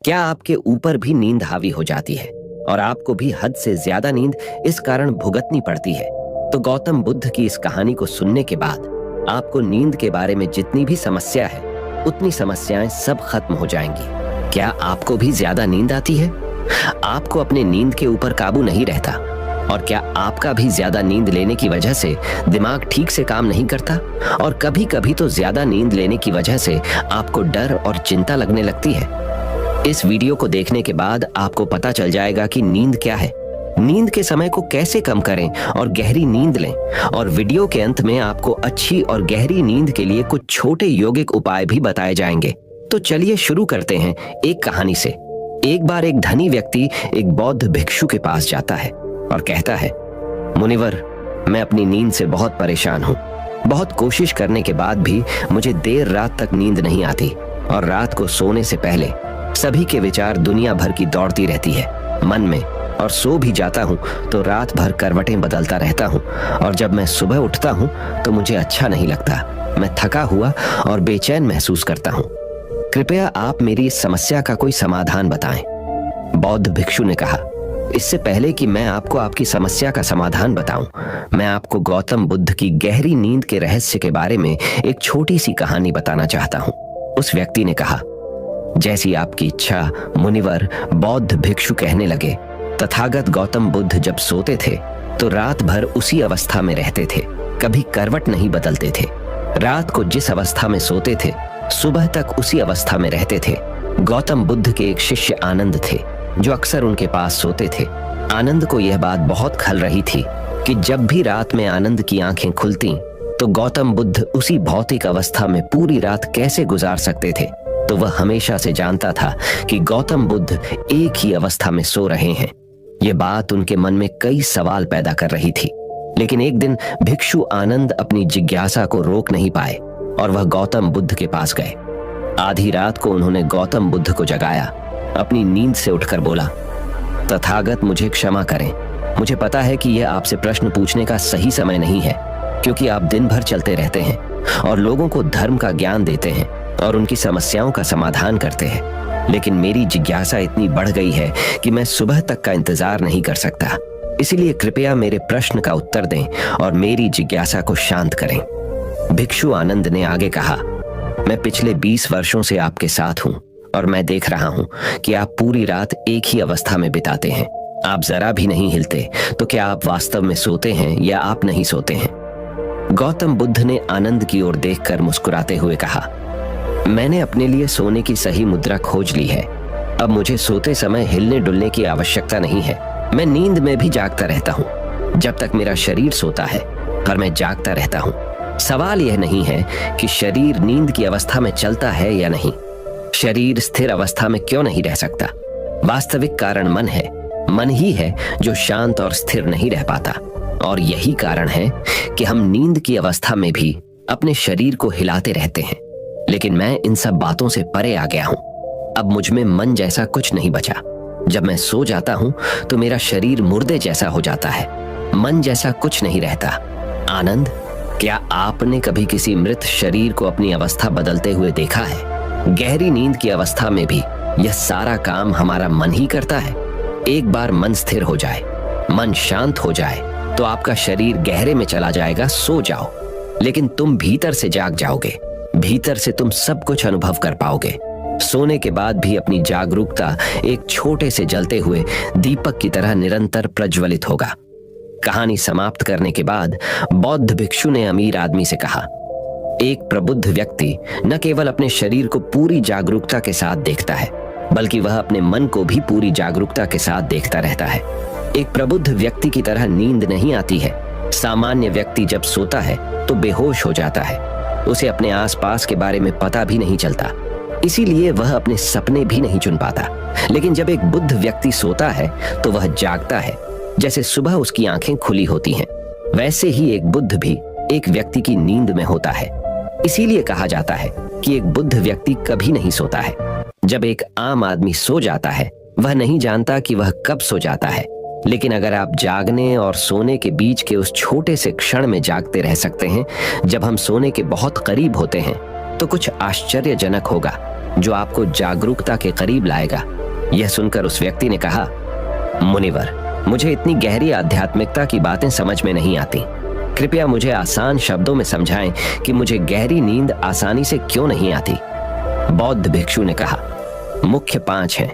क्या आपके ऊपर भी नींद हावी हो जाती है और आपको भी हद से ज्यादा नींद इस कारण भुगतनी पड़ती है? तो गौतम बुद्ध की इस कहानी को सुनने के बाद आपको नींद के बारे में जितनी भी समस्या है उतनी समस्याएं सब खत्म हो जाएंगी। क्या आपको भी ज्यादा नींद आती है? आपको अपने नींद के ऊपर काबू नहीं रहता? और क्या आपका भी ज्यादा नींद लेने की वजह से दिमाग ठीक से काम नहीं करता? और कभी कभी तो ज्यादा नींद लेने की वजह से आपको डर और चिंता लगने लगती है? इस वीडियो को देखने के बाद आपको पता चल जाएगा कि नींद क्या है, नींद के समय को कैसे कम करें और गहरी नींद लें। और वीडियो के अंत में आपको अच्छी और गहरी नींद के लिए कुछ छोटे यौगिक उपाय भी बताए जाएंगे। तो चलिए शुरू करते हैं एक कहानी से। एक बार एक धनी व्यक्ति एक बौद्ध भिक्षु के पास जाता है और कहता है, मुनिवर, मैं अपनी नींद से बहुत परेशान हूँ। बहुत कोशिश करने के बाद भी मुझे देर रात तक नींद नहीं आती और रात को सोने से पहले सभी के विचार दुनिया भर की दौड़ती रहती है मन में, और सो भी जाता हूँ तो रात भर करवटें बदलता रहता हूँ, और जब मैं सुबह उठता हूँ तो मुझे अच्छा नहीं लगता। मैं थका हुआ और बेचैन महसूस करता हूँ। कृपया आप मेरी इस समस्या का कोई समाधान बताएं। बौद्ध भिक्षु ने कहा, इससे पहले कि मैं आपको आपकी समस्या का समाधान बताऊं, मैं आपको गौतम बुद्ध की गहरी नींद के रहस्य के बारे में एक छोटी सी कहानी बताना चाहता हूं। उस व्यक्ति ने कहा, जैसी आपकी इच्छा मुनिवर। बौद्ध भिक्षु कहने लगे, तथागत गौतम बुद्ध जब सोते थे तो रात भर उसी अवस्था में रहते थे, कभी करवट नहीं बदलते थे। रात को जिस अवस्था में सोते थे सुबह तक उसी अवस्था में रहते थे। गौतम बुद्ध के एक शिष्य आनंद थे जो अक्सर उनके पास सोते थे। आनंद को यह बात बहुत खल रही थी कि जब भी रात में आनंद की आंखें खुलती तो गौतम बुद्ध उसी भौतिक अवस्था में पूरी रात कैसे गुजार सकते थे। तो वह हमेशा से जानता था कि गौतम बुद्ध एक ही अवस्था में सो रहे हैं। यह बात उनके मन में कई सवाल पैदा कर रही थी। लेकिन एक दिन भिक्षु आनंद अपनी जिज्ञासा को रोक नहीं पाए और वह गौतम बुद्ध के पास गए। आधी रात को उन्होंने गौतम बुद्ध को जगाया। अपनी नींद से उठकर बोला, तथागत, मुझे क्षमा करें। मुझे पता है कि यह आपसे प्रश्न पूछने का सही समय नहीं है, क्योंकि आप दिन भर चलते रहते हैं और लोगों को धर्म का ज्ञान देते हैं और उनकी समस्याओं का समाधान करते हैं। लेकिन मेरी जिज्ञासा इतनी बढ़ गई है कि मैं सुबह तक का इंतजार नहीं कर सकता। इसलिए कृपया मेरे प्रश्न का उत्तर दें और मेरी जिज्ञासा को शांत करें। भिक्षु आनंद ने आगे कहा, मैं पिछले 20 वर्षों से आपके साथ हूं और मैं देख रहा हूं कि आप पूरी रात एक ही अवस्था में बिताते हैं। आप जरा भी नहीं हिलते। तो क्या आप वास्तव में सोते हैं या आप नहीं सोते हैं? गौतम बुद्ध ने आनंद की ओर देखकर मुस्कुराते हुए कहा, मैंने अपने लिए सोने की सही मुद्रा खोज ली है। अब मुझे सोते समय हिलने डुलने की आवश्यकता नहीं है। मैं नींद में भी जागता रहता हूँ। जब तक मेरा शरीर सोता है पर मैं जागता रहता हूँ। सवाल यह नहीं है कि शरीर नींद की अवस्था में चलता है या नहीं। शरीर स्थिर अवस्था में क्यों नहीं रह सकता? वास्तविक कारण मन है। मन ही है जो शांत और स्थिर नहीं रह पाता। और यही कारण है कि हम नींद की अवस्था में भी अपने शरीर को हिलाते रहते हैं। लेकिन मैं इन सब बातों से परे आ गया हूं। अब मुझ में मन जैसा कुछ नहीं बचा। जब मैं सो जाता हूं तो मेरा शरीर मुर्दे जैसा हो जाता है। मन जैसा कुछ नहीं रहता। आनंद, क्या आपने कभी किसी मृत शरीर को अपनी अवस्था बदलते हुए देखा है? गहरी नींद की अवस्था में भी यह सारा काम हमारा मन ही करता है। एक बार मन स्थिर हो जाए, मन शांत हो जाए तो आपका शरीर गहरे में चला जाएगा। सो जाओ, लेकिन तुम भीतर से जाग जाओगे। भीतर से तुम सब कुछ अनुभव कर पाओगे। सोने के बाद भी अपनी जागरूकता एक छोटे से जलते हुए दीपक की तरह निरंतर प्रज्वलित होगा। कहानी समाप्त करने के बाद बौद्ध भिक्षु ने अमीर आदमी से कहा, एक प्रबुद्ध व्यक्ति न केवल अपने शरीर को पूरी जागरूकता के साथ देखता है, बल्कि वह अपने मन को भी पूरी जागरूकता के साथ देखता रहता है। एक प्रबुद्ध व्यक्ति की तरह नींद नहीं आती है। सामान्य व्यक्ति जब सोता है तो बेहोश हो जाता है। उसे अपने आसपास के बारे में पता भी नहीं चलता, इसीलिए वह अपने सपने भी नहीं चुन पाता। लेकिन जब एक बुद्ध व्यक्ति सोता है तो वह जागता है। जैसे सुबह उसकी आंखें खुली होती हैं, वैसे ही एक बुद्ध भी एक व्यक्ति की नींद में होता है। इसीलिए कहा जाता है कि एक बुद्ध व्यक्ति कभी नहीं सोता है। जब एक आम आदमी सो जाता है, वह नहीं जानता कि वह कब सो जाता है। लेकिन अगर आप जागने और सोने के बीच के उस छोटे से क्षण में जागते रह सकते हैं, जब हम सोने के बहुत करीब होते हैं, तो कुछ आश्चर्यजनक होगा। जो आपको जागरूकता के करीब लाएगा। यह सुनकर उस व्यक्ति ने कहा, मुनिवर, मुझे इतनी गहरी आध्यात्मिकता की बातें समझ में नहीं आती। कृपया मुझे आसान शब्दों में समझाएं कि मुझे गहरी नींद आसानी से क्यों नहीं आती। बौद्ध भिक्षु ने कहा, मुख्य 5 हैं।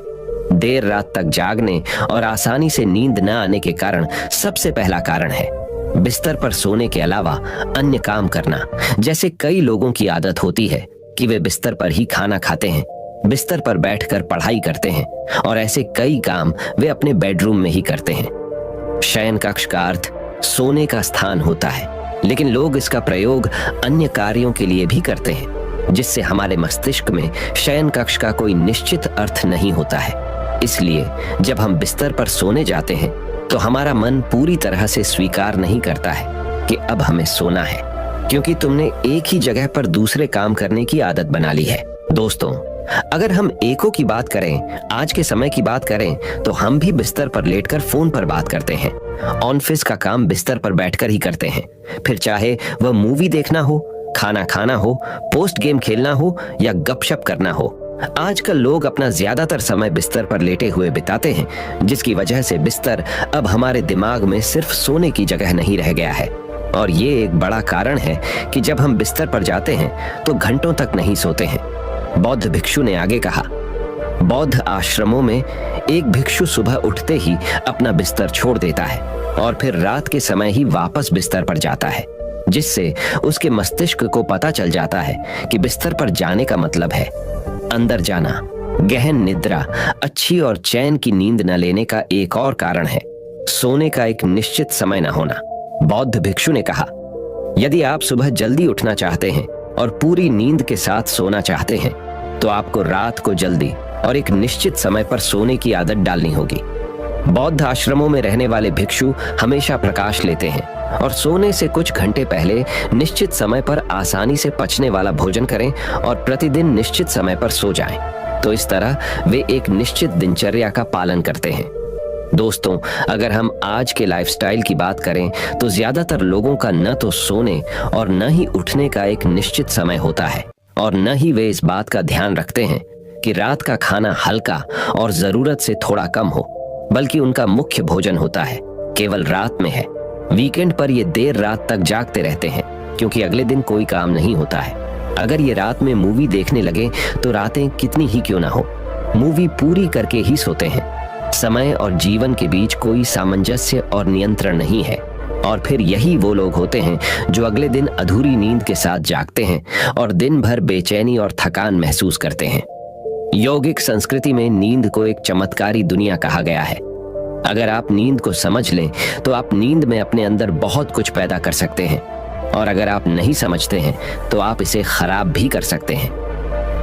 देर रात तक जागने और आसानी से नींद न आने के कारण सबसे पहला कारण है बिस्तर पर सोने के अलावा अन्य काम करना। जैसे कई लोगों की आदत होती है कि वे बिस्तर पर ही खाना खाते हैं, बिस्तर पर बैठकर पढ़ाई करते हैं और ऐसे कई काम वे अपने बेडरूम में ही करते हैं। शयन कक्ष का अर्थ सोने का स्थान होता है, लेकिन लोग इसका प्रयोग अन्य कार्यों के लिए भी करते हैं, जिससे हमारे मस्तिष्क में शयन कक्ष का कोई निश्चित अर्थ नहीं होता है। इसलिए जब हम बिस्तर पर सोने जाते हैं तो हमारा मन पूरी तरह से स्वीकार नहीं करता है कि अब हमें सोना है, क्योंकि तुमने एक ही जगह पर दूसरे काम करने की आदत बना ली है। दोस्तों, अगर हम एको की बात करें, आज के समय की बात करें, तो हम भी बिस्तर पर लेटकर फोन पर बात करते हैं। ऑफिस का काम बिस्तर पर बैठकर ही करते हैं, फिर चाहे वह मूवी देखना हो, खाना खाना हो, पोस्ट गेम खेलना हो या गपशप करना हो। आजकल लोग अपना ज्यादातर समय बिस्तर पर लेटे हुए बिताते हैं, जिसकी वजह से बिस्तर अब हमारे दिमाग में सिर्फ सोने की जगह नहीं रह गया है। और ये एक बड़ा कारण है कि जब हम बिस्तर पर जाते हैं तो घंटों तक नहीं सोते हैं। बौद्ध भिक्षु ने आगे कहा, बौद्ध आश्रमों में एक भिक्षु सुबह उठते ही अपना बिस्तर छोड़ देता है और फिर रात के समय ही वापस बिस्तर पर जाता है, जिससे उसके मस्तिष्क को पता चल जाता है कि बिस्तर पर जाने का मतलब है अंदर जाना। गहन निद्रा, अच्छी और चैन की नींद न लेने का एक और कारण है सोने का एक निश्चित समय न होना। बौद्ध भिक्षु ने कहा, यदि आप सुबह जल्दी उठना चाहते हैं और पूरी नींद के साथ सोना चाहते हैं, तो आपको रात को जल्दी और एक निश्चित समय पर सोने की आदत डालनी होगी। बौद्ध आश्रमों में रहने वाले भिक्षु हमेशा प्रकाश लेते हैं और सोने से कुछ घंटे पहले निश्चित समय पर आसानी से पचने वाला भोजन करें और प्रतिदिन निश्चित समय पर सो जाएं। तो इस तरह वे एक निश्चित दिनचर्या का पालन करते हैं। दोस्तों, अगर हम आज के लाइफस्टाइल की बात करें तो ज्यादातर लोगों का न तो सोने और न ही उठने का एक निश्चित समय होता है, और न ही वे इस बात का ध्यान रखते हैं कि रात का खाना हल्का और जरूरत से थोड़ा कम हो, बल्कि उनका मुख्य भोजन होता है केवल रात में है। वीकेंड पर ये देर रात तक जागते रहते हैं क्योंकि अगले दिन कोई काम नहीं होता है। अगर ये रात में मूवी देखने लगे तो रातें कितनी ही क्यों ना हो, मूवी पूरी करके ही सोते हैं। समय और जीवन के बीच कोई सामंजस्य और नियंत्रण नहीं है, और फिर यही वो लोग होते हैं जो अगले दिन अधूरी नींद के साथ जागते हैं और दिन भर बेचैनी और थकान महसूस करते हैं। यौगिक संस्कृति में नींद को एक चमत्कारी दुनिया कहा गया है। अगर आप नींद को समझ लें तो आप नींद में अपने अंदर बहुत कुछ पैदा कर सकते हैं, और अगर आप नहीं समझते हैं तो आप इसे खराब भी कर सकते हैं।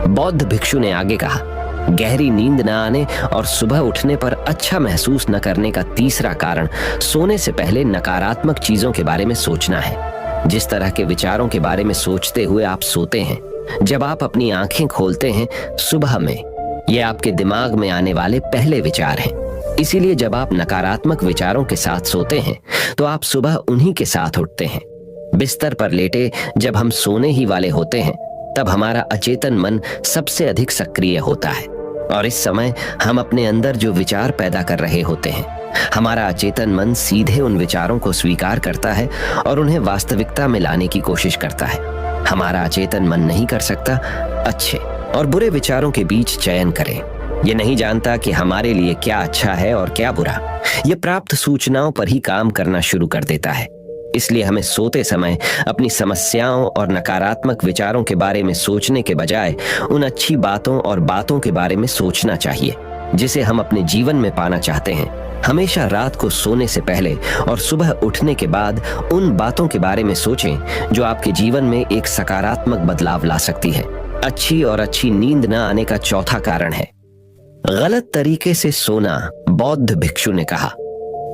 बौद्ध भिक्षु ने आगे कहा, गहरी नींद न आने और सुबह उठने पर अच्छा महसूस न करने का तीसरा कारण सोने से पहले नकारात्मक चीजों के बारे में सोचना है। जिस तरह के विचारों के बारे में सोचते हुए आप सोते हैं, जब आप अपनी आंखें खोलते हैं सुबह में, ये आपके दिमाग में आने वाले पहले विचार हैं। इसीलिए जब आप नकारात्मक विचारों के साथ सोते हैं तो आप सुबह उन्हीं के साथ उठते हैं। बिस्तर पर लेटे जब हम सोने ही वाले होते हैं, तब हमारा अचेतन मन सबसे अधिक सक्रिय होता है, और इस समय हम अपने अंदर जो विचार पैदा कर रहे होते हैं, हमारा अचेतन मन सीधे उन विचारों को स्वीकार करता है और उन्हें वास्तविकता में लाने की कोशिश करता है। हमारा अचेतन मन नहीं कर सकता अच्छे और बुरे विचारों के बीच चयन करें। ये नहीं जानता कि हमारे लिए क्या अच्छा है और क्या बुरा। ये प्राप्त सूचनाओं पर ही काम करना शुरू कर देता है। इसलिए हमें सोते समय अपनी समस्याओं और नकारात्मक विचारों के बारे में सोचने के बजाय उन अच्छी बातों और बातों के बारे में सोचना चाहिए जिसे हम अपने जीवन में पाना चाहते हैं। हमेशा रात को सोने से पहले और सुबह उठने के बाद उन बातों के बारे में सोचें जो आपके जीवन में एक सकारात्मक बदलाव ला सकती है। अच्छी और अच्छी नींद न आने का चौथा कारण है गलत तरीके से सोना। बौद्ध भिक्षु ने कहा,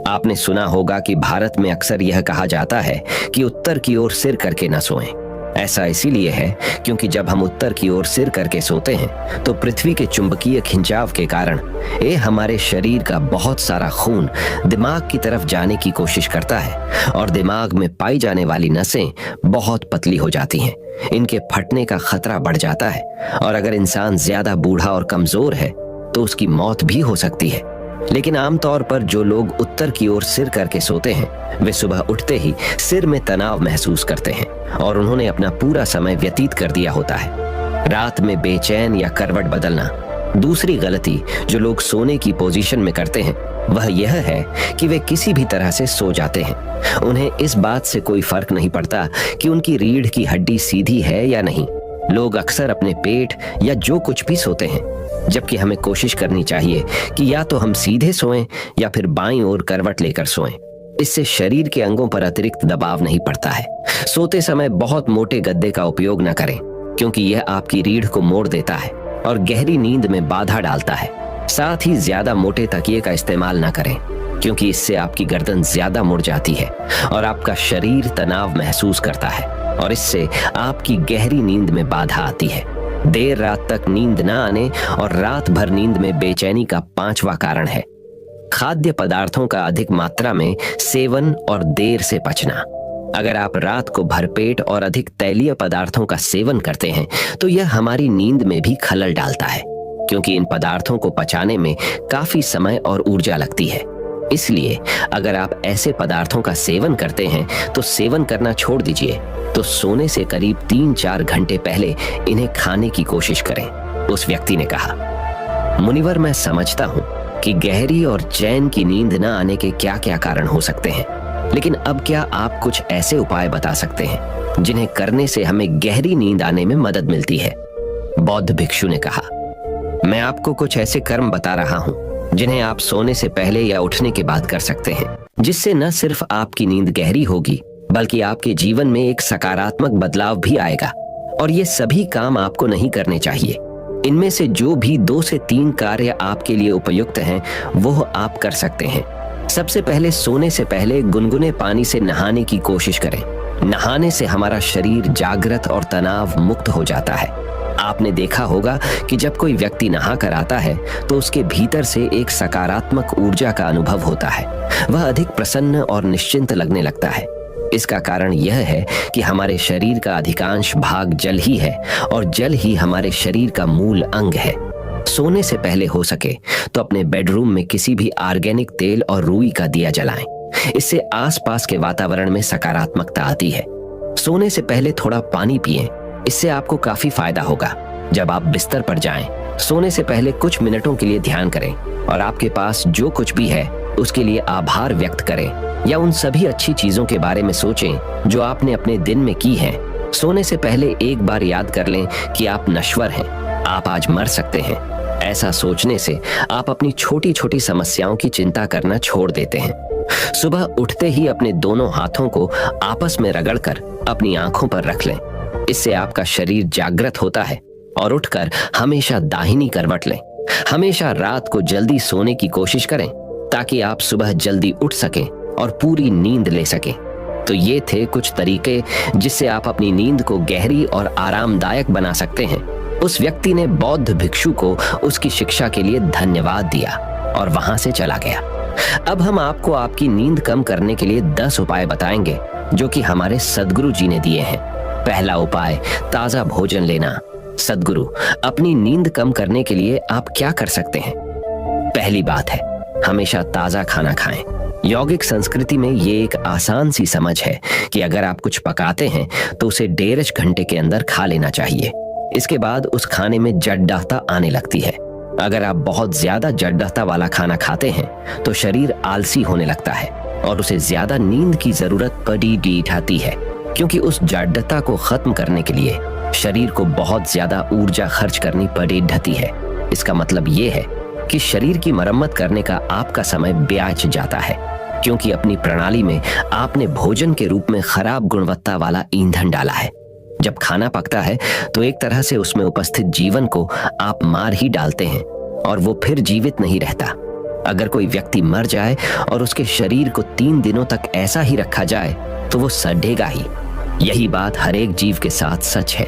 आपने सुना होगा कि भारत में अक्सर यह कहा जाता है कि उत्तर की ओर सिर करके न सोएं। ऐसा इसीलिए है क्योंकि जब हम उत्तर की ओर सिर करके सोते हैं तो पृथ्वी के चुंबकीय खिंचाव के कारण हमारे शरीर का बहुत सारा खून दिमाग की तरफ जाने की कोशिश करता है और दिमाग में पाई जाने वाली नसें बहुत पतली हो जाती हैं, इनके फटने का खतरा बढ़ जाता है और अगर इंसान ज्यादा बूढ़ा और कमजोर है तो उसकी मौत भी हो सकती है। लेकिन आमतौर पर जो लोग उत्तर की ओर सिर करके सोते हैं वे सुबह उठते ही सिर में तनाव महसूस करते हैं और उन्होंने अपना पूरा समय व्यतीत कर दिया होता है रात में बेचैन या करवट बदलना। दूसरी गलती जो लोग सोने की पोजीशन में करते हैं वह यह है कि वे किसी भी तरह से सो जाते हैं। उन्हें इस बात से कोई फर्क नहीं पड़ता कि उनकी रीढ़ की हड्डी सीधी है या नहीं। लोग अक्सर अपने पेट या जो कुछ भी सोते हैं, जबकि हमें कोशिश करनी चाहिए कि या तो हम सीधे सोएं या फिर बाईं ओर करवट लेकर सोएं। इससे शरीर के अंगों पर अतिरिक्त दबाव नहीं पड़ता है। सोते समय बहुत मोटे गद्दे का उपयोग न करें क्योंकि यह आपकी रीढ़ को मोड़ देता है और गहरी नींद में बाधा डालता है। साथ ही ज्यादा मोटे तकिए का इस्तेमाल न करें क्योंकि इससे आपकी गर्दन ज्यादा मुड़ जाती है और आपका शरीर तनाव महसूस करता है और इससे आपकी गहरी नींद में बाधा आती है। देर रात तक नींद न आने और रात भर नींद में बेचैनी का 5वां कारण है खाद्य पदार्थों का अधिक मात्रा में सेवन और देर से पचना। अगर आप रात को भरपेट और अधिक तैलीय पदार्थों का सेवन करते हैं तो यह हमारी नींद में भी खलल डालता है क्योंकि इन पदार्थों को पचाने में काफी समय और ऊर्जा लगती है। इसलिए अगर आप ऐसे पदार्थों का सेवन करते हैं तो सेवन करना छोड़ दीजिए, तो सोने से करीब 3-4 घंटे पहले इन्हें खाने की कोशिश करें। उस व्यक्ति ने कहा, मुनिवर, मैं समझता हूं कि गहरी और चैन की नींद न आने के क्या क्या कारण हो सकते हैं, लेकिन अब क्या आप कुछ ऐसे उपाय बता सकते हैं जिन्हें करने से हमें गहरी नींद आने में मदद मिलती है? बौद्ध भिक्षु ने कहा, मैं आपको कुछ ऐसे कर्म बता रहा हूं जिन्हें आप सोने से पहले या उठने के बाद कर सकते हैं, जिससे न सिर्फ आपकी नींद गहरी होगी बल्कि आपके जीवन में एक सकारात्मक बदलाव भी आएगा। और ये सभी काम आपको नहीं करने चाहिए। इनमें से जो भी 2 से 3 कार्य आपके लिए उपयुक्त हैं वो आप कर सकते हैं। सबसे पहले, सोने से पहले गुनगुने पानी से नहाने की कोशिश करें। नहाने से हमारा शरीर जागृत और तनाव मुक्त हो जाता है। आपने देखा होगा कि जब कोई व्यक्ति नहा कर आता है तो उसके भीतर से एक सकारात्मक ऊर्जा का अनुभव होता है। वह अधिक प्रसन्न और निश्चिंत लगने लगता है। इसका कारण यह है कि हमारे शरीर का अधिकांश भाग जल ही है और जल ही हमारे शरीर का मूल अंग है। सोने से पहले हो सके तो अपने बेडरूम में किसी भी ऑर्गेनिक तेल और रुई का दिया जलाएं। इससे आसपास के वातावरण में सकारात्मकता आती है। सोने से पहले थोड़ा पानी पिएं, इससे आपको काफी फायदा होगा। जब आप बिस्तर पर जाएं, सोने से पहले कुछ मिनटों के लिए ध्यान करें और आपके पास जो कुछ भी है उसके लिए आभार व्यक्त करें या उन सभी अच्छी चीजों के बारे में सोचें जो आपने अपने दिन में की हैं। सोने से पहले एक बार याद कर लें कि आप नश्वर हैं, आप आज मर सकते हैं। ऐसा सोचने से आप अपनी छोटी छोटी समस्याओं की चिंता करना छोड़ देते हैं। सुबह उठते ही अपने दोनों हाथों को आपस में रगड़कर अपनी आंखों पर रख लें। इससे आपका शरीर जागृत होता है और उठकर हमेशा दाहिनी करवट लें। हमेशा रात को जल्दी सोने की कोशिश करें ताकि आप सुबह जल्दी उठ सकें और पूरी नींद ले सकें। तो ये थे कुछ तरीके जिससे आप अपनी नींद को गहरी और आरामदायक बना सकते हैं। उस व्यक्ति ने बौद्ध भिक्षु को उसकी शिक्षा के लिए धन्यवाद दिया और वहां से चला गया। अब हम आपको आपकी नींद कम करने के लिए 10 उपाय बताएंगे जो कि हमारे सद्गुरु जी ने दिए हैं। पहला उपाय, ताजा भोजन लेना। सद्गुरु, अपनी नींद कम करने के लिए आप क्या कर सकते हैं? पहली बात है, हमेशा ताजा खाना खाएं। यौगिक संस्कृति में ये एक आसान सी समझ है कि अगर आप कुछ पकाते हैं तो उसे 1.5 घंटे के अंदर खा लेना चाहिए। इसके बाद उस खाने में जड्डता आने लगती है। अगर आप बहुत ज्यादा जड्डता वाला खाना खाते हैं तो शरीर आलसी होने लगता है और उसे ज्यादा नींद की जरूरत पड़ी आती है, क्योंकि उस जड्डता को खत्म करने के लिए शरीर को बहुत ज्यादा ऊर्जा खर्च करनी पड़ी है। इसका मतलब ये है कि शरीर की मरम्मत करने का आपका समय ब्याज जाता है, क्योंकि अपनी प्रणाली में आपने भोजन के रूप में खराब गुणवत्ता वाला ईंधन डाला है। जब खाना पकता है तो एक तरह से उसमें उपस्थित जीवन को आप मार ही डालते हैं और वो फिर जीवित नहीं रहता। अगर कोई व्यक्ति मर जाए और उसके शरीर को 3 दिनों तक ऐसा ही रखा जाए तो वो सड़ेगा ही। यही बात हर एक जीव के साथ सच है,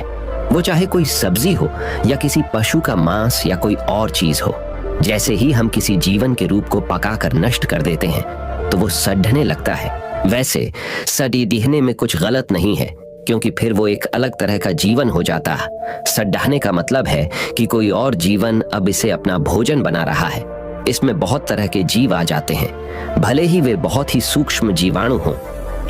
वो चाहे कोई सब्जी हो या किसी पशु का मांस या कोई और चीज हो। जैसे ही हम किसी जीवन के रूप को पकाकर नष्ट कर देते हैं तो वो सड़ने लगता है। वैसे सड़ी दिहने में कुछ गलत नहीं है, क्योंकि फिर वो एक अलग तरह का जीवन हो जाता है। सड्ढाने का मतलब है कि कोई और जीवन अब इसे अपना भोजन बना रहा है। इसमें बहुत तरह के जीव आ जाते हैं, भले ही वे बहुत ही सूक्ष्म जीवाणु हों।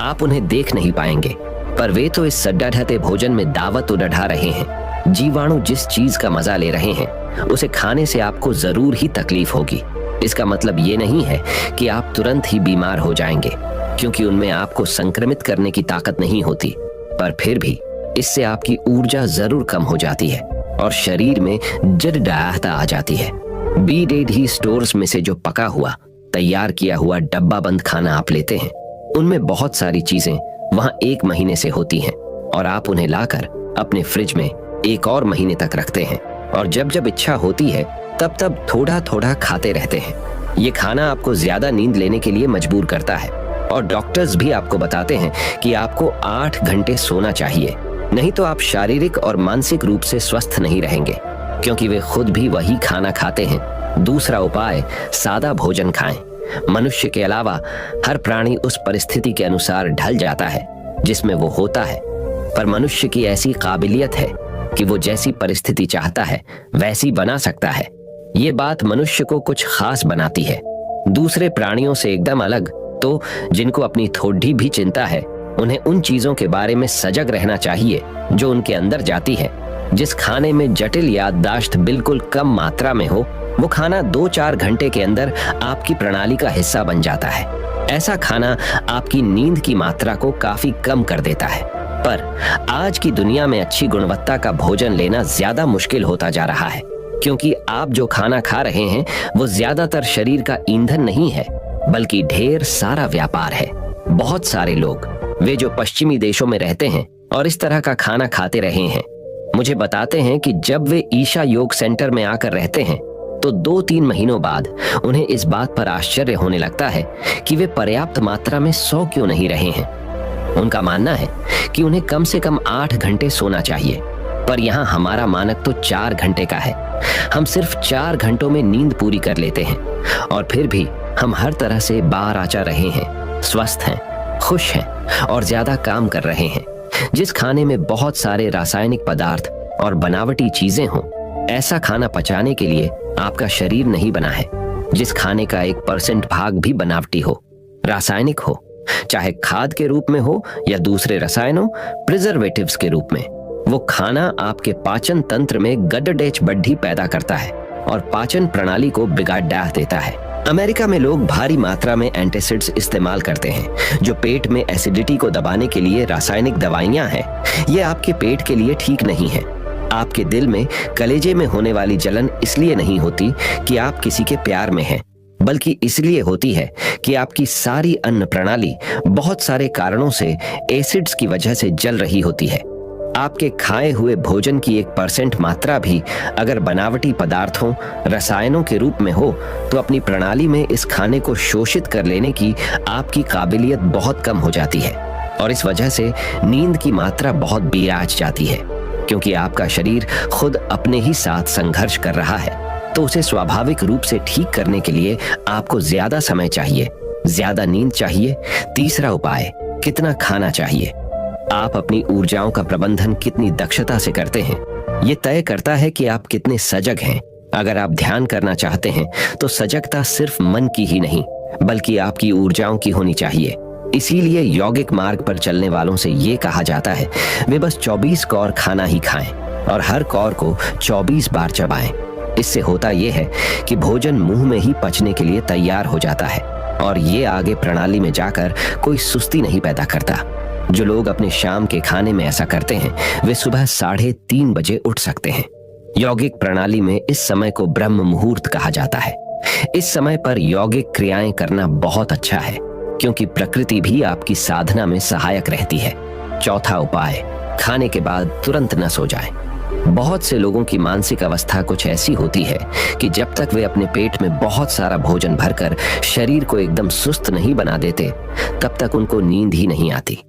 आप उन्हें देख नहीं पाएंगे, पर वे तो इस सड्डा ढहते भोजन में दावत उड़ा रहे हैं। जीवाणु जिस चीज का मजा ले रहे हैं उसे खाने से आपको जरूर ही तकलीफ होगी। इसका मतलब ये नहीं है कि आप तुरंत ही बीमार हो जाएंगे, क्योंकि उनमें आपको संक्रमित करने की ताकत नहीं होती, पर फिर भी इससे आपकी ऊर्जा जरूर कम हो जाती है और शरीर में जड़डाहता आ जाती है। बी डेड ही स्टोर्स में से जो पका हुआ, तैयार किया हुआ डब्बा बंद खाना आप लेते हैं, उनमें बहुत सारी चीजें वहां 1 महीने से होती हैं और आप उन्हें लाकर अपने फ्रिज में 1 और महीने तक रखते हैं और जब जब इच्छा होती है तब तब थोड़ा थोड़ा खाते रहते हैं। ये खाना आपको ज्यादा नींद लेने के लिए मजबूर करता है और डॉक्टर्स भी आपको बताते हैं कि आपको 8 घंटे सोना चाहिए, नहीं तो आप शारीरिक और मानसिक रूप से स्वस्थ नहीं रहेंगे, क्योंकि वे खुद भी वही खाना खाते हैं। दूसरा उपाय, सादा भोजन खाएं। मनुष्य के अलावा हर प्राणी उस परिस्थिति के अनुसार ढल जाता है जिसमें वो होता है, पर मनुष्य की ऐसी काबिलियत है कि वो जैसी परिस्थिति चाहता है वैसी बना सकता है। ये बात मनुष्य को कुछ खास बनाती है, दूसरे प्राणियों से एकदम अलग। तो जिनको अपनी थोड़ी भी चिंता है, उन्हें उन चीजों के बारे में सजग रहना चाहिए जो उनके अंदर जाती है। जिस खाने में जटिल याददाश्त बिल्कुल कम मात्रा में हो, वो खाना 2-4 घंटे के अंदर आपकी प्रणाली का हिस्सा बन जाता है। ऐसा खाना आपकी नींद की मात्रा को काफी कम कर देता है। पर आज की दुनिया में अच्छी गुणवत्ता का भोजन लेना ज्यादा मुश्किल होता जा रहा है, क्योंकि आप जो खाना खा रहे हैं वो ज्यादातर शरीर का ईंधन नहीं है, बल्कि ढेर सारा व्यापार है। बहुत सारे लोग, वे जो पश्चिमी देशों में रहते हैं और इस तरह का खाना खाते रहे हैं, मुझे बताते हैं कि जब वे ईशा योग सेंटर में आकर रहते हैं तो 2-3 महीनों बाद उन्हें इस बात पर आश्चर्य होने लगता है कि वे पर्याप्त मात्रा में सो क्यों नहीं रहे हैं। उनका मानना है कि उन्हें कम से कम 8 घंटे सोना चाहिए, पर यहाँ हमारा मानक तो 4 घंटे का है। हम सिर्फ 4 घंटों में नींद पूरी कर लेते हैं और फिर भी हम हर तरह से बाआराचा रहे हैं, स्वस्थ हैं, खुश हैं और ज्यादा काम कर रहे हैं। जिस खाने में बहुत सारे रासायनिक पदार्थ और बनावटी चीजें हों, ऐसा खाना पचाने के लिए आपका शरीर नहीं बना है। जिस खाने का 1% भाग भी बनावटी हो, रासायनिक हो, चाहे खाद के रूप में हो या दूसरे रसायनों, प्रिजर्वेटिव्स के रूप में, वो खाना आपके पाचन तंत्र में गड्डेच बड्ढी पैदा करता है और पाचन प्रणाली को बिगाड़ डाल देता है। अमेरिका में लोग भारी मात्रा में एंटासिड्स इस्तेमाल करते हैं, जो पेट में एसिडिटी को दबाने के लिए रासायनिक दवाइयां हैं। ये आपके पेट के लिए ठीक नहीं है। आपके दिल में, कलेजे में होने वाली जलन इसलिए नहीं होती कि आप किसी के प्यार में हैं, बल्कि इसलिए होती है कि आपकी सारी अन्न प्रणाली बहुत सारे कारणों से एसिड्स की वजह से जल रही होती है। आपके खाए हुए भोजन की 1% मात्रा भी अगर बनावटी पदार्थों, रसायनों के रूप में हो, तो अपनी प्रणाली में इस खाने को शोषित कर लेने की आपकी काबिलियत बहुत कम हो जाती है और इस वजह से नींद की मात्रा बहुत बिराज जाती है। क्योंकि आपका शरीर खुद अपने ही साथ संघर्ष कर रहा है, तो उसे स्वाभाविक रूप से ठीक करने के लिए आपको ज्यादा समय चाहिए, ज्यादा नींद चाहिए। तीसरा उपाय, कितना खाना चाहिए। आप अपनी ऊर्जाओं का प्रबंधन कितनी दक्षता से करते हैं, ये तय करता है कि आप कितने सजग हैं। अगर आप ध्यान करना चाहते हैं तो सजगता सिर्फ मन की ही नहीं, बल्कि आपकी ऊर्जाओं की होनी चाहिए। इसीलिए यौगिक मार्ग पर चलने वालों से ये कहा जाता है, वे बस 24 कौर खाना ही खाएं और हर कौर को 24 बार चबाएं। इससे होता यह है कि भोजन मुंह में ही पचने के लिए तैयार हो जाता है और ये आगे प्रणाली में जाकर कोई सुस्ती नहीं पैदा करता। जो लोग अपने शाम के खाने में ऐसा करते हैं, वे सुबह 3:30 बजे उठ सकते हैं। यौगिक प्रणाली में इस समय को ब्रह्म मुहूर्त कहा जाता है। इस समय पर यौगिक क्रियाएं करना बहुत अच्छा है, क्योंकि प्रकृति भी आपकी साधना में सहायक रहती है। चौथा उपाय, खाने के बाद तुरंत न सो जाएं। बहुत से लोगों की मानसिक अवस्था कुछ ऐसी होती है कि जब तक वे अपने पेट में बहुत सारा भोजन भरकर शरीर को एकदम सुस्त नहीं बना देते, तब तक उनको नींद ही नहीं आती।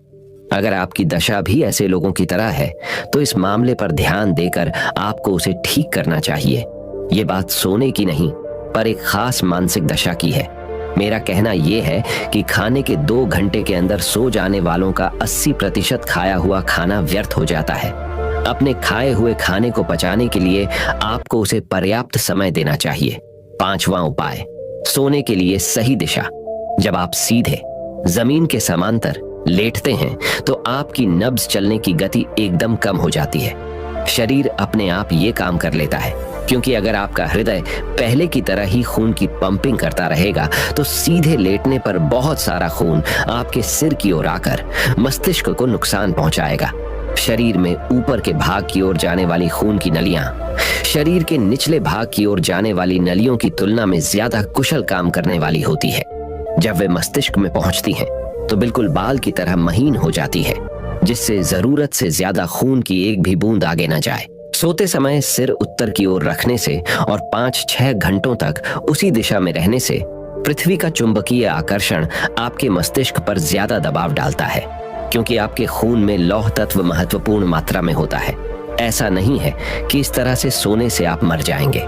अगर आपकी दशा भी ऐसे लोगों की तरह है, तो इस मामले पर ध्यान देकर आपको उसे ठीक करना चाहिए। ये बात सोने की नहीं, पर एक खास मानसिक दशा की है। मेरा कहना यह है कि खाने के 2 घंटे के अंदर सो जाने वालों का 80% खाया हुआ खाना व्यर्थ हो जाता है। अपने खाए हुए खाने को पचाने के लिए आपको उसे पर्याप्त समय देना चाहिए। 5वां उपाय, सोने के लिए सही दिशा। जब आप सीधे जमीन के समांतर लेटते हैं तो आपकी नब्ज चलने की गति एकदम कम हो जाती है। शरीर अपने आप ये काम कर लेता है, क्योंकि अगर आपका हृदय पहले की तरह ही खून की पंपिंग करता रहेगा तो सीधे लेटने पर बहुत सारा खून आपके सिर की ओर आकर मस्तिष्क को नुकसान पहुंचाएगा। शरीर में ऊपर के भाग की ओर जाने वाली खून की नलियां शरीर के निचले भाग की ओर जाने वाली नलियों की तुलना में ज्यादा कुशल काम करने वाली होती है। जब वे मस्तिष्क में पहुंचती हैं तो बिल्कुल बाल की तरह महीन हो जाती है, जिससे जरूरत से ज्यादा खून की एक भी बूंद आगे न जाए। सोते समय सिर उत्तर की ओर रखने से और 5-6 घंटों तक उसी दिशा में रहने से पृथ्वी का चुंबकीय आकर्षण आपके मस्तिष्क पर ज्यादा दबाव डालता है, क्योंकि आपके खून में लौह तत्व महत्वपूर्ण मात्रा में होता है। ऐसा नहीं है कि इस तरह से सोने से आप मर जाएंगे,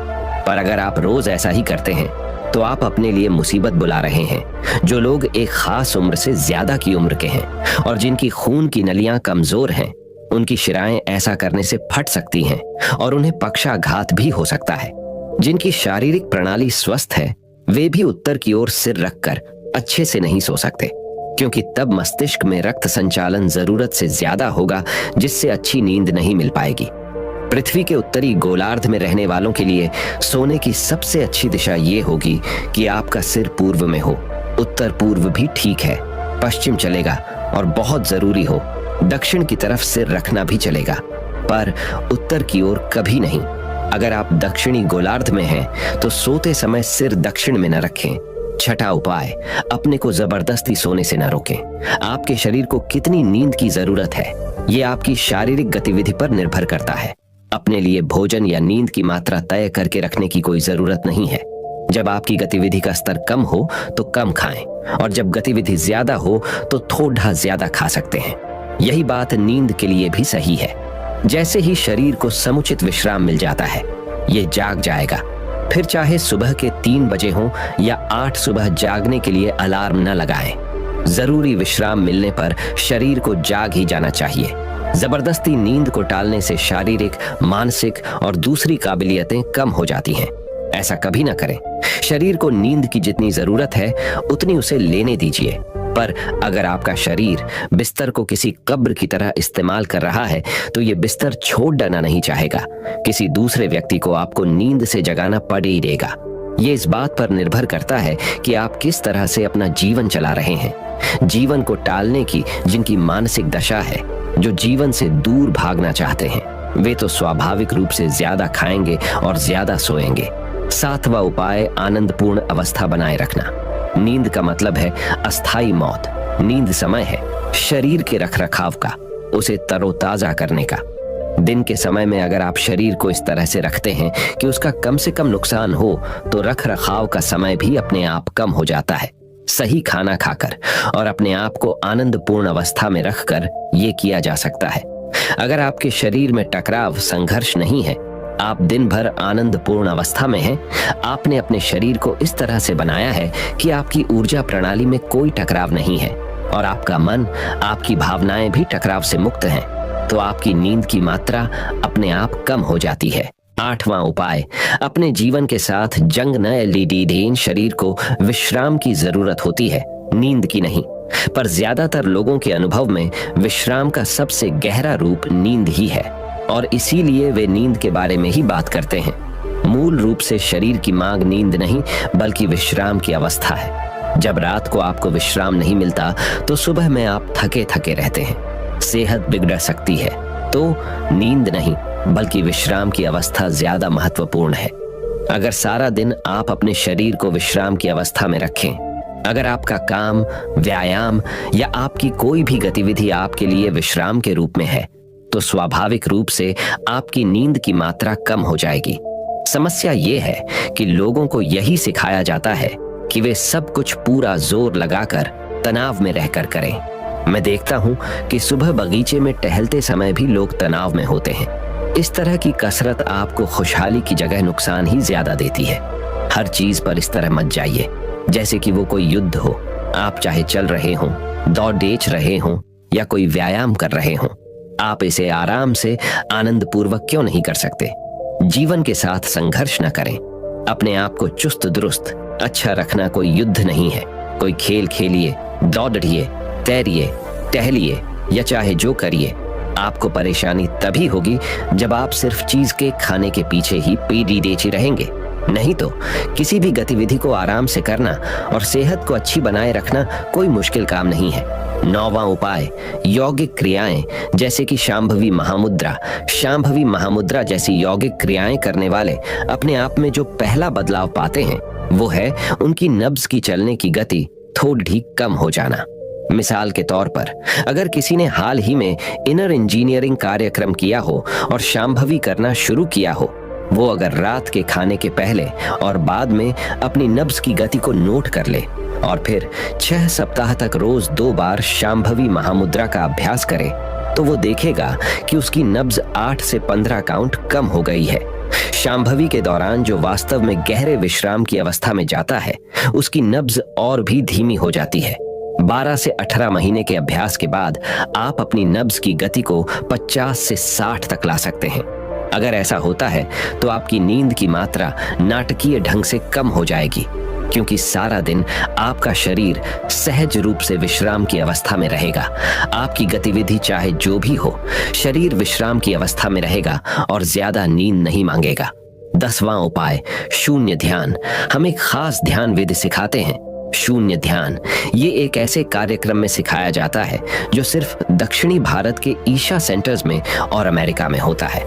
पर अगर आप रोज ऐसा ही करते हैं तो आप अपने लिए मुसीबत बुला रहे हैं। जो लोग एक खास उम्र से ज्यादा की उम्र के हैं और जिनकी खून की नलियां कमजोर हैं, उनकी शिराएं ऐसा करने से फट सकती हैं और उन्हें पक्षाघात भी हो सकता है। जिनकी शारीरिक प्रणाली स्वस्थ है, वे भी उत्तर की ओर सिर रखकर अच्छे से नहीं सो सकते, क्योंकि तब मस्तिष्क में रक्त संचालन जरूरत से ज्यादा होगा, जिससे अच्छी नींद नहीं मिल पाएगी। पृथ्वी के उत्तरी गोलार्ध में रहने वालों के लिए सोने की सबसे अच्छी दिशा ये होगी कि आपका सिर पूर्व में हो। उत्तर पूर्व भी ठीक है, पश्चिम चलेगा, और बहुत जरूरी हो दक्षिण की तरफ सिर रखना भी चलेगा, पर उत्तर की ओर कभी नहीं। अगर आप दक्षिणी गोलार्ध में हैं तो सोते समय सिर दक्षिण में न रखें। 6ठा उपाय, अपने को जबरदस्ती सोने से न रोकें। आपके शरीर को कितनी नींद की जरूरत है, ये आपकी शारीरिक गतिविधि पर निर्भर करता है। अपने लिए भोजन या नींद की मात्रा तय करके रखने की कोई जरूरत नहीं है। जब आपकी गतिविधि का स्तर कम हो तो कम खाएं, और जब गतिविधि ज्यादा हो तो थोड़ा ज्यादा खा सकते हैं। यही बात नींद के लिए भी सही है। जैसे ही शरीर को समुचित विश्राम मिल जाता है, ये जाग जाएगा। फिर चाहे सुबह के 3 बजे हो या 8 सुबह, जागने के लिए अलार्म न लगाएं। जरूरी विश्राम मिलने पर शरीर को जाग ही जाना चाहिए। जबरदस्ती नींद को टालने से शारीरिक, मानसिक और दूसरी काबिलियतें कम हो जाती हैं। ऐसा कभी ना करें। शरीर को नींद की जितनी जरूरत है उतनी उसे लेने दीजिए, पर अगर आपका शरीर बिस्तर को किसी कब्र की तरह इस्तेमाल कर रहा है तो ये बिस्तर छोड़ देना नहीं चाहेगा। किसी दूसरे व्यक्ति को आपको नींद से जगाना पड़ ही देगा। ये इस बात पर निर्भर करता है कि आप किस तरह से अपना जीवन चला रहे हैं। जीवन को टालने की जिनकी मानसिक दशा है, जो जीवन से दूर भागना चाहते हैं, वे तो स्वाभाविक रूप से ज्यादा खाएंगे और ज्यादा सोएंगे। 7वां उपाय, आनंदपूर्ण अवस्था बनाए रखना। नींद का मतलब है अस्थाई मौत। नींद समय है शरीर के रखरखाव का, उसे तरोताजा करने का। दिन के समय में अगर आप शरीर को इस तरह से रखते हैं कि उसका कम से कम नुकसान हो, तो रखरखाव का समय भी अपने आप कम हो जाता है। सही खाना खाकर और अपने आप को आनंदपूर्ण अवस्था में रखकर ये किया जा सकता है। अगर आपके शरीर में टकराव, संघर्ष नहीं है, आप दिन भर आनंदपूर्ण अवस्था में हैं, आपने अपने शरीर को इस तरह से बनाया है कि आपकी ऊर्जा प्रणाली में कोई टकराव नहीं है और आपका मन, आपकी भावनाएं भी टकराव से मुक्त हैं, तो आपकी नींद की मात्रा अपने आप कम हो जाती है। 8वां उपाय, अपने जीवन के साथ जंग न लीडीन शरीर को विश्राम की जरूरत होती है, नींद की नहीं। पर ज्यादातर लोगों के अनुभव में विश्राम का सबसे गहरा रूप नींद ही है, और इसीलिए वे नींद के बारे में ही बात करते हैं। मूल रूप से शरीर की मांग नींद नहीं बल्कि विश्राम की अवस्था है। जब रात को आपको विश्राम नहीं मिलता तो सुबह में आप थके थके रहते हैं, सेहत बिगड़ सकती है। तो नींद नहीं बल्कि विश्राम की अवस्था ज्यादा महत्वपूर्ण है। अगर सारा दिन आप अपने शरीर को विश्राम की अवस्था में रखें, अगर आपका काम, व्यायाम या आपकी कोई भी गतिविधि आपके लिए विश्राम के रूप में है, तो स्वाभाविक रूप से आपकी नींद की मात्रा कम हो जाएगी। समस्या ये है कि लोगों को यही सिखाया जाता है कि वे सब कुछ पूरा जोर लगाकर तनाव में रहकर करें। मैं देखता हूं कि सुबह बगीचे में टहलते समय भी लोग तनाव में होते हैं। इस तरह की कसरत आपको खुशहाली की जगह नुकसान ही ज्यादा देती है। हर चीज पर इस तरह मत जाइए जैसे कि वो कोई युद्ध हो। आप चाहे चल रहे हों, दौड़ रहे हों या कोई व्यायाम कर रहे हों, आप इसे आराम से आनंद पूर्वक क्यों नहीं कर सकते? जीवन के साथ संघर्ष न करें। अपने आप को चुस्त दुरुस्त अच्छा रखना कोई युद्ध नहीं है। कोई खेल खेलिए, दौड़िए, तैरिए, टहलिए या चाहे जो करिए, आपको परेशानी तभी होगी जब आप सिर्फ चीज के खाने के पीछे ही पीढ़ी रहेंगे। नहीं तो किसी भी गतिविधि को आराम से करना और सेहत को अच्छी बनाए रखना कोई मुश्किल काम नहीं है। 9वां उपाय, यौगिक क्रियाएं जैसे कि शांभवी महामुद्रा। शांभवी महामुद्रा जैसी यौगिक क्रियाएं करने वाले अपने आप में जो पहला बदलाव पाते हैं वो है उनकी नब्ज की चलने की गति थोड़ी कम हो जाना। मिसाल के तौर पर, अगर किसी ने हाल ही में इनर इंजीनियरिंग कार्यक्रम किया हो और शांभवी करना शुरू किया हो, वो अगर रात के खाने के पहले और बाद में अपनी नब्ज की गति को नोट कर ले और फिर 6 सप्ताह तक रोज 2 बार शांभवी महामुद्रा का अभ्यास करे, तो वो देखेगा कि उसकी नब्ज 8 से 15 काउंट कम हो गई है। शांभवी के दौरान जो वास्तव में गहरे विश्राम की अवस्था में जाता है, उसकी नब्ज और भी धीमी हो जाती है। 12 से 18 महीने के अभ्यास के बाद आप अपनी नब्ज की गति को 50 से 60 तक ला सकते हैं। अगर ऐसा होता है तो आपकी नींद की मात्रा नाटकीय ढंग से कम हो जाएगी, क्योंकि सारा दिन आपका शरीर सहज रूप से विश्राम की अवस्था में रहेगा। आपकी गतिविधि चाहे जो भी हो, शरीर विश्राम की अवस्था में रहेगा और ज्यादा नींद नहीं मांगेगा। 10वां उपाय, शून्य ध्यान। हम एक खास ध्यान विधि सिखाते हैं, शून्य ध्यान। ये एक ऐसे कार्यक्रम में सिखाया जाता है जो सिर्फ दक्षिणी भारत के ईशा सेंटर्स में और अमेरिका में होता है।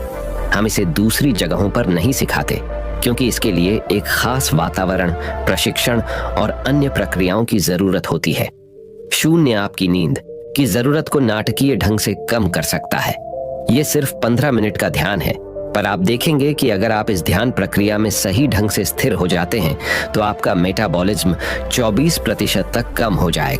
हम इसे दूसरी जगहों पर नहीं सिखाते, क्योंकि इसके लिए एक खास वातावरण, प्रशिक्षण और अन्य प्रक्रियाओं की जरूरत होती है। शून्य आपकी नींद की जरूरत को नाटकीय ढंग से कम कर सकता है। यह सिर्फ 15 मिनट का ध्यान है, पर आप देखेंगे कि अगर आप इस ध्यान प्रक्रिया में सही ढंग से स्थिर हो जाते हैं तो आपका मेटाबॉलिज्म 24% तक कम हो जाएगा।